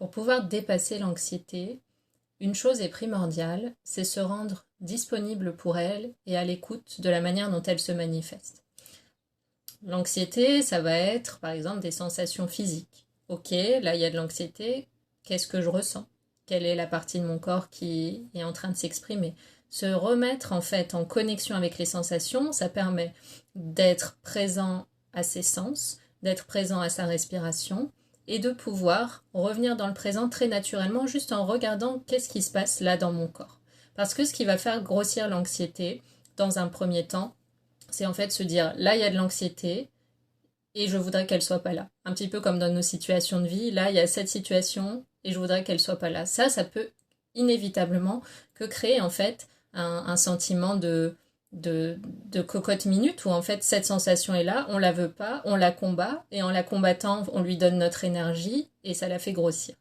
Pour pouvoir dépasser l'anxiété, une chose est primordiale, c'est se rendre disponible pour elle et à l'écoute de la manière dont elle se manifeste. L'anxiété, ça va être par exemple des sensations physiques. Ok, là il y a de l'anxiété, qu'est-ce que je ressens? Quelle est la partie de mon corps qui est en train de s'exprimer? Se remettre en fait en connexion avec les sensations, ça permet d'être présent à ses sens, d'être présent à sa respiration et de pouvoir revenir dans le présent très naturellement juste en regardant qu'est-ce qui se passe là dans mon corps. Parce que ce qui va faire grossir l'anxiété dans un premier temps, c'est en fait se dire là il y a de l'anxiété et je voudrais qu'elle soit pas là. Un petit peu comme dans nos situations de vie, là il y a cette situation et je voudrais qu'elle soit pas là. Ça peut inévitablement que créer en fait un sentiment de cocotte minute où en fait cette sensation est là, on la veut pas, on la combat et en la combattant on lui donne notre énergie et ça la fait grossir.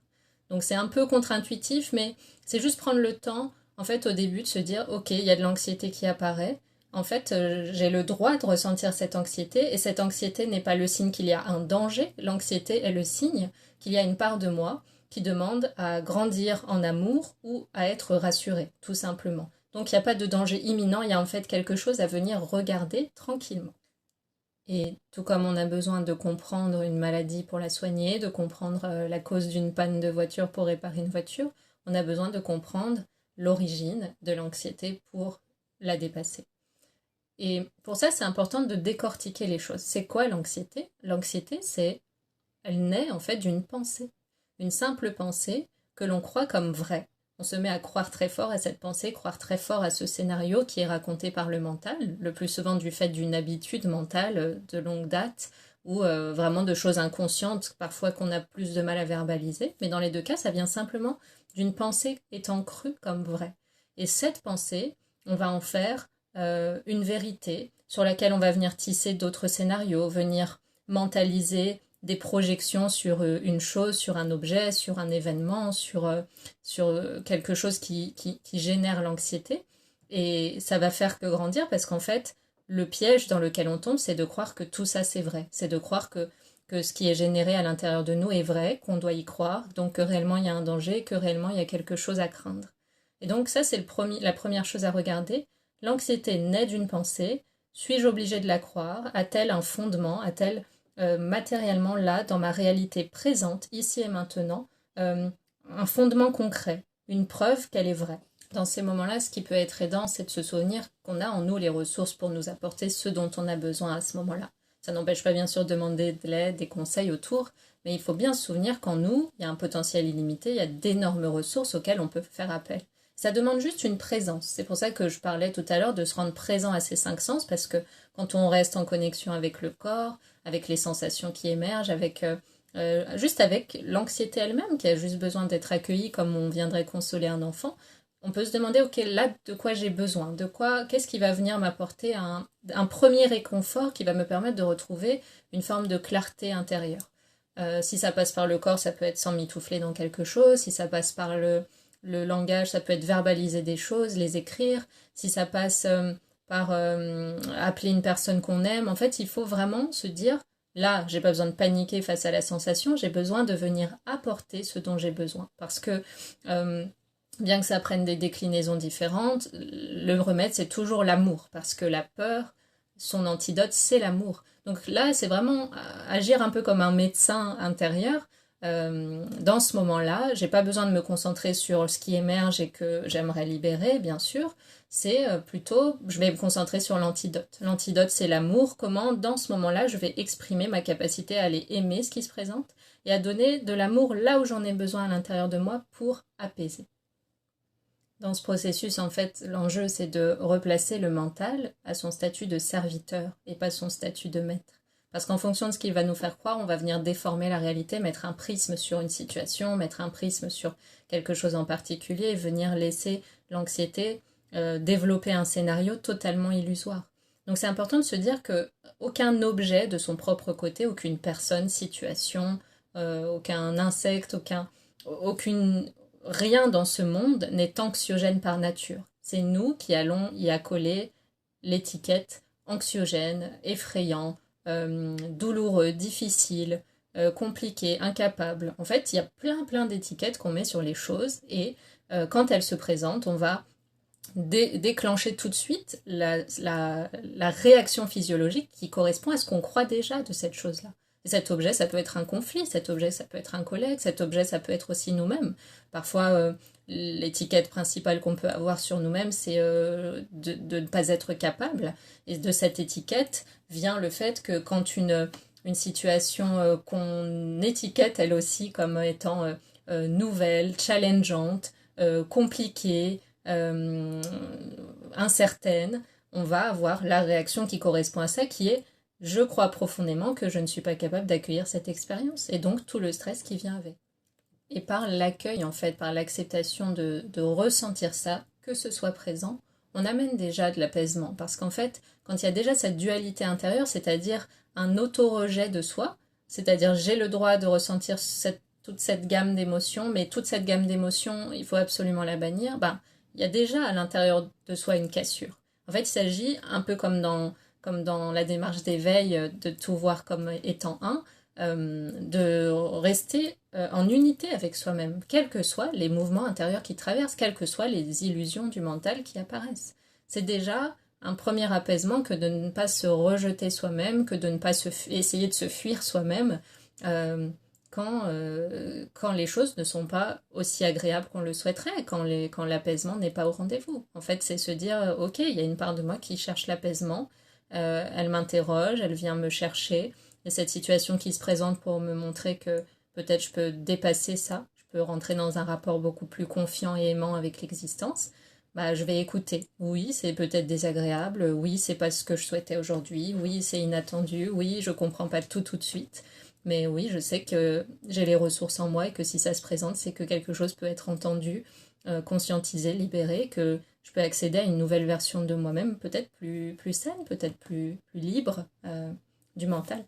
Donc c'est un peu contre-intuitif mais c'est juste prendre le temps en fait au début de se dire ok il y a de l'anxiété qui apparaît, en fait j'ai le droit de ressentir cette anxiété et cette anxiété n'est pas le signe qu'il y a un danger, l'anxiété est le signe qu'il y a une part de moi qui demande à grandir en amour ou à être rassurée tout simplement. Donc il n'y a pas de danger imminent, il y a en fait quelque chose à venir regarder tranquillement. Et tout comme on a besoin de comprendre une maladie pour la soigner, de comprendre la cause d'une panne de voiture pour réparer une voiture, on a besoin de comprendre l'origine de l'anxiété pour la dépasser. Et pour ça, c'est important de décortiquer les choses. C'est quoi l'anxiété? L'anxiété, elle naît en fait d'une pensée. Une simple pensée que l'on croit comme vraie. On se met à croire très fort à cette pensée, croire très fort à ce scénario qui est raconté par le mental, le plus souvent du fait d'une habitude mentale de longue date ou vraiment de choses inconscientes, parfois qu'on a plus de mal à verbaliser. Mais dans les deux cas, ça vient simplement d'une pensée étant crue comme vraie. Et cette pensée, on va en faire une vérité sur laquelle on va venir tisser d'autres scénarios, venir mentaliser des projections sur une chose, sur un objet, sur un événement, sur quelque chose qui génère l'anxiété. Et ça va faire que grandir parce qu'en fait, le piège dans lequel on tombe, c'est de croire que tout ça c'est vrai. C'est de croire que ce qui est généré à l'intérieur de nous est vrai, qu'on doit y croire, donc que réellement il y a un danger, que réellement il y a quelque chose à craindre. Et donc ça, c'est la première chose à regarder. L'anxiété naît d'une pensée. Suis-je obligée de la croire? A-t-elle un fondement? A-t-elle matériellement là, dans ma réalité présente, ici et maintenant, un fondement concret, une preuve qu'elle est vraie. Dans ces moments-là, ce qui peut être aidant, c'est de se souvenir qu'on a en nous les ressources pour nous apporter ce dont on a besoin à ce moment-là. Ça n'empêche pas bien sûr de demander de l'aide, des conseils autour, mais il faut bien se souvenir qu'en nous, il y a un potentiel illimité, il y a d'énormes ressources auxquelles on peut faire appel. Ça demande juste une présence. C'est pour ça que je parlais tout à l'heure de se rendre présent à ces cinq sens, parce que quand on reste en connexion avec le corps, avec les sensations qui émergent, juste avec l'anxiété elle-même, qui a juste besoin d'être accueillie comme on viendrait consoler un enfant, on peut se demander, ok, là, de quoi j'ai besoin? Qu'est-ce qui va venir m'apporter un premier réconfort qui va me permettre de retrouver une forme de clarté intérieure? Si ça passe par le corps, ça peut être s'emmitoufler dans quelque chose. Si ça passe par le langage, ça peut être verbaliser des choses, les écrire. Si ça passe par appeler une personne qu'on aime, en fait, il faut vraiment se dire, là, j'ai pas besoin de paniquer face à la sensation, j'ai besoin de venir apporter ce dont j'ai besoin. Parce que bien que ça prenne des déclinaisons différentes, le remède, c'est toujours l'amour. Parce que la peur, son antidote, c'est l'amour. Donc là, c'est vraiment agir un peu comme un médecin intérieur. Dans ce moment-là, j'ai pas besoin de me concentrer sur ce qui émerge et que j'aimerais libérer, bien sûr. C'est plutôt, je vais me concentrer sur l'antidote. L'antidote, c'est l'amour. Comment, dans ce moment-là, je vais exprimer ma capacité à aller aimer ce qui se présente et à donner de l'amour là où j'en ai besoin à l'intérieur de moi pour apaiser. Dans ce processus, en fait, l'enjeu, c'est de replacer le mental à son statut de serviteur et pas son statut de maître. Parce qu'en fonction de ce qu'il va nous faire croire, on va venir déformer la réalité, mettre un prisme sur une situation, mettre un prisme sur quelque chose en particulier et venir laisser l'anxiété développer un scénario totalement illusoire. Donc c'est important de se dire que aucun objet de son propre côté, aucune personne, situation, aucun insecte, aucune rien dans ce monde n'est anxiogène par nature. C'est nous qui allons y accoler l'étiquette anxiogène, effrayant, douloureux, difficile, compliqué, incapable. En fait, il y a plein d'étiquettes qu'on met sur les choses et quand elles se présentent, on va déclencher tout de suite la réaction physiologique qui correspond à ce qu'on croit déjà de cette chose-là. Et cet objet, ça peut être un conflit, cet objet, ça peut être un collègue, cet objet, ça peut être aussi nous-mêmes. Parfois, l'étiquette principale qu'on peut avoir sur nous-mêmes, c'est de ne pas être capable. Et de cette étiquette vient le fait que quand une situation qu'on étiquette elle aussi comme étant nouvelle, challengeante, compliquée, incertaine, on va avoir la réaction qui correspond à ça, qui est je crois profondément que je ne suis pas capable d'accueillir cette expérience, et donc tout le stress qui vient avec. Et par l'accueil, en fait, par l'acceptation de ressentir ça, que ce soit présent, on amène déjà de l'apaisement. Parce qu'en fait, quand il y a déjà cette dualité intérieure, c'est-à-dire un auto-rejet de soi, c'est-à-dire j'ai le droit de ressentir toute cette gamme d'émotions, mais toute cette gamme d'émotions, il faut absolument la bannir, ben, il y a déjà à l'intérieur de soi une cassure. En fait, il s'agit, un peu comme dans la démarche d'éveil, de tout voir comme étant un, de rester en unité avec soi-même, quels que soient les mouvements intérieurs qui traversent, quelles que soient les illusions du mental qui apparaissent. C'est déjà un premier apaisement que de ne pas se rejeter soi-même, que de ne pas essayer de se fuir soi-même quand les choses ne sont pas aussi agréables qu'on le souhaiterait, quand l'apaisement n'est pas au rendez-vous. En fait, c'est se dire, ok, il y a une part de moi qui cherche l'apaisement, elle m'interroge, elle vient me chercher, et cette situation qui se présente pour me montrer que peut-être je peux dépasser ça, je peux rentrer dans un rapport beaucoup plus confiant et aimant avec l'existence, bah, je vais écouter. Oui, c'est peut-être désagréable, oui, c'est pas ce que je souhaitais aujourd'hui, oui, c'est inattendu, oui, je comprends pas tout de suite, mais oui, je sais que j'ai les ressources en moi et que si ça se présente, c'est que quelque chose peut être entendu, conscientisé, libéré, que je peux accéder à une nouvelle version de moi-même, peut-être plus saine, peut-être plus libre du mental.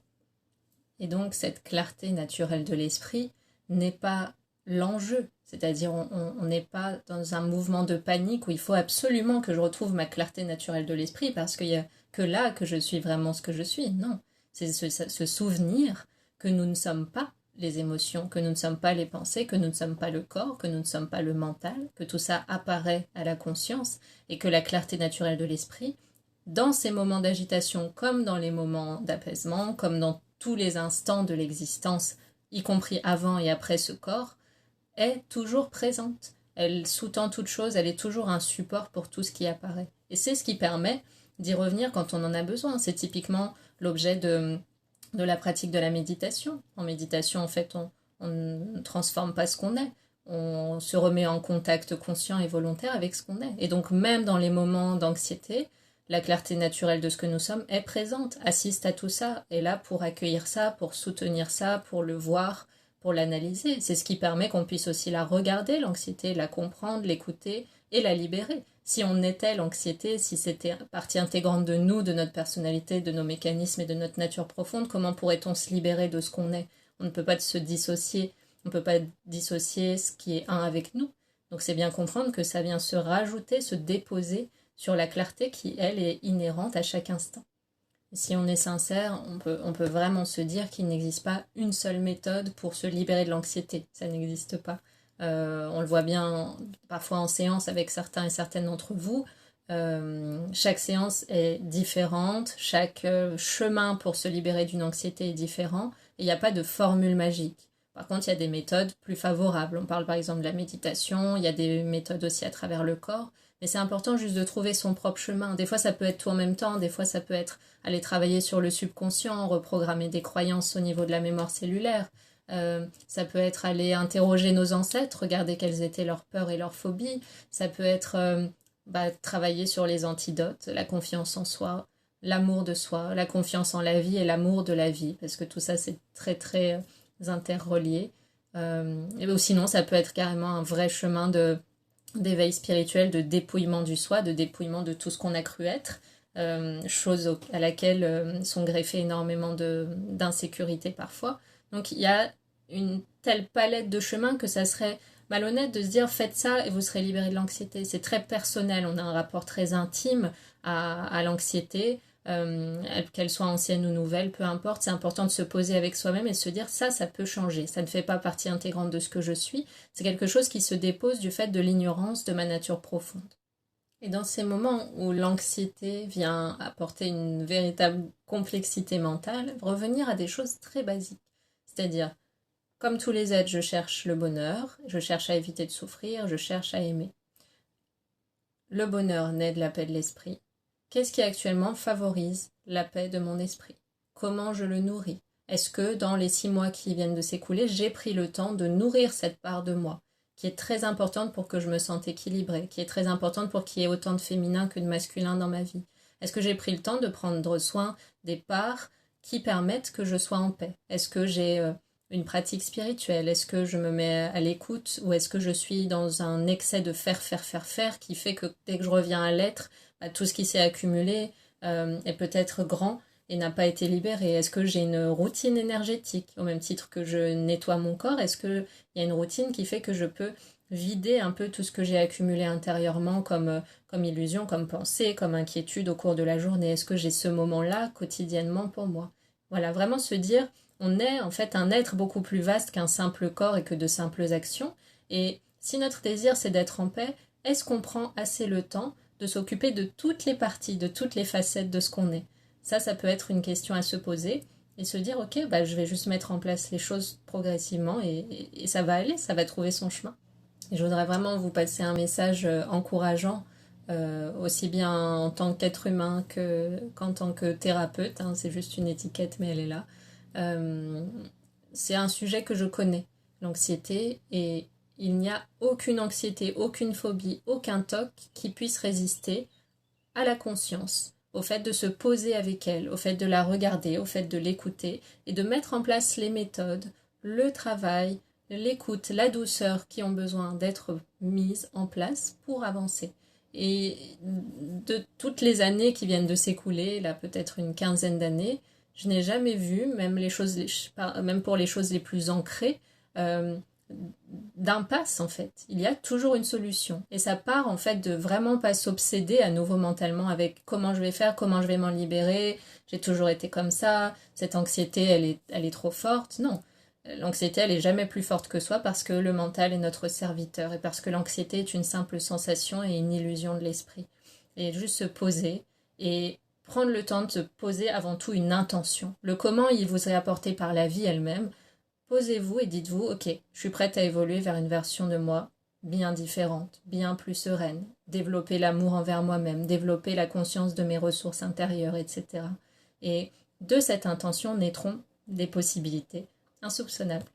Et donc cette clarté naturelle de l'esprit n'est pas l'enjeu, c'est-à-dire on n'est pas dans un mouvement de panique où il faut absolument que je retrouve ma clarté naturelle de l'esprit parce qu'il n'y a que là que je suis vraiment ce que je suis. Non, c'est ce souvenir que nous ne sommes pas les émotions, que nous ne sommes pas les pensées, que nous ne sommes pas le corps, que nous ne sommes pas le mental, que tout ça apparaît à la conscience et que la clarté naturelle de l'esprit, dans ces moments d'agitation comme dans les moments d'apaisement, comme dans tous les instants de l'existence, y compris avant et après ce corps, est toujours présente. Elle sous-tend toute chose, elle est toujours un support pour tout ce qui apparaît. Et c'est ce qui permet d'y revenir quand on en a besoin. C'est typiquement l'objet de la pratique de la méditation. En méditation, en fait, on ne transforme pas ce qu'on est. On se remet en contact conscient et volontaire avec ce qu'on est. Et donc, même dans les moments d'anxiété, la clarté naturelle de ce que nous sommes est présente, assiste à tout ça, est là pour accueillir ça, pour soutenir ça, pour le voir, pour l'analyser. C'est ce qui permet qu'on puisse aussi la regarder, l'anxiété, la comprendre, l'écouter et la libérer. Si on était l'anxiété, si c'était partie intégrante de nous, de notre personnalité, de nos mécanismes et de notre nature profonde, comment pourrait-on se libérer de ce qu'on est? On ne peut pas se dissocier, on ne peut pas dissocier ce qui est un avec nous. Donc c'est bien comprendre que ça vient se rajouter, se déposer sur la clarté qui, elle, est inhérente à chaque instant. Et si on est sincère, on peut vraiment se dire qu'il n'existe pas une seule méthode pour se libérer de l'anxiété. Ça n'existe pas. On le voit bien parfois en séance avec certains et certaines d'entre vous. Chaque séance est différente, chaque chemin pour se libérer d'une anxiété est différent, et il n'y a pas de formule magique. Par contre, il y a des méthodes plus favorables. On parle par exemple de la méditation, il y a des méthodes aussi à travers le corps, mais c'est important juste de trouver son propre chemin. Des fois, ça peut être tout en même temps, des fois, ça peut être aller travailler sur le subconscient, reprogrammer des croyances au niveau de la mémoire cellulaire. Ça peut être aller interroger nos ancêtres, regarder quelles étaient leurs peurs et leurs phobies. Ça peut être travailler sur les antidotes, la confiance en soi, l'amour de soi, la confiance en la vie et l'amour de la vie, parce que tout ça, c'est très, très interrelié. Et sinon, ça peut être carrément un vrai chemin d'éveil spirituel, de dépouillement du soi, de dépouillement de tout ce qu'on a cru être, chose à laquelle sont greffées énormément d'insécurité parfois. Donc il y a une telle palette de chemins que ça serait malhonnête de se dire faites ça et vous serez libéré de l'anxiété. C'est très personnel, on a un rapport très intime à l'anxiété, qu'elles soient anciennes ou nouvelles, peu importe, c'est important de se poser avec soi-même et de se dire ça peut changer, ça ne fait pas partie intégrante de ce que je suis, c'est quelque chose qui se dépose du fait de l'ignorance de ma nature profonde. Et dans ces moments où l'anxiété vient apporter une véritable complexité mentale, revenir à des choses très basiques, c'est-à-dire comme tous les êtres, je cherche le bonheur, je cherche à éviter de souffrir, je cherche à aimer. Le bonheur naît de la paix de l'esprit. Qu'est-ce qui actuellement favorise la paix de mon esprit? Comment je le nourris? Est-ce que dans les 6 mois qui viennent de s'écouler, j'ai pris le temps de nourrir cette part de moi, qui est très importante pour que je me sente équilibrée, qui est très importante pour qu'il y ait autant de féminin que de masculin dans ma vie? Est-ce que j'ai pris le temps de prendre soin des parts qui permettent que je sois en paix? Est-ce que j'ai une pratique spirituelle? Est-ce que je me mets à l'écoute ou est-ce que je suis dans un excès de faire qui fait que dès que je reviens à l'être, tout ce qui s'est accumulé est peut-être grand et n'a pas été libéré? Est-ce que j'ai une routine énergétique au même titre que je nettoie mon corps? Est-ce qu'il y a une routine qui fait que je peux vider un peu tout ce que j'ai accumulé intérieurement comme illusion, comme pensée, comme inquiétude au cours de la journée? Est-ce que j'ai ce moment-là quotidiennement pour moi? Voilà, vraiment se dire on est en fait un être beaucoup plus vaste qu'un simple corps et que de simples actions. Et si notre désir c'est d'être en paix, est-ce qu'on prend assez le temps de s'occuper de toutes les parties, de toutes les facettes de ce qu'on est? Ça peut être une question à se poser et se dire ok, je vais juste mettre en place les choses progressivement et ça va aller, ça va trouver son chemin. Et je voudrais vraiment vous passer un message encourageant, aussi bien en tant qu'être humain qu'en tant que thérapeute, hein, c'est juste une étiquette mais elle est là. Euh, c'est un sujet que je connais, l'anxiété, et il n'y a aucune anxiété, aucune phobie, aucun TOC qui puisse résister à la conscience, au fait de se poser avec elle, au fait de la regarder, au fait de l'écouter et de mettre en place les méthodes, le travail, l'écoute, la douceur qui ont besoin d'être mises en place pour avancer. Et de toutes les années qui viennent de s'écouler, là peut-être une quinzaine d'années, je n'ai jamais vu, même pour les choses les plus ancrées, euh, d'impasse en fait. Il y a toujours une solution. Et ça part en fait de vraiment pas s'obséder à nouveau mentalement avec comment je vais faire, comment je vais m'en libérer, j'ai toujours été comme ça, cette anxiété elle est trop forte. Non. L'anxiété elle est jamais plus forte que soi parce que le mental est notre serviteur et parce que l'anxiété est une simple sensation et une illusion de l'esprit. Et juste se poser et prendre le temps de se poser avant tout une intention. Le comment il vous est apporté par la vie elle-même. Posez-vous et dites-vous, ok, je suis prête à évoluer vers une version de moi bien différente, bien plus sereine, développer l'amour envers moi-même, développer la conscience de mes ressources intérieures, etc. Et de cette intention naîtront des possibilités insoupçonnables.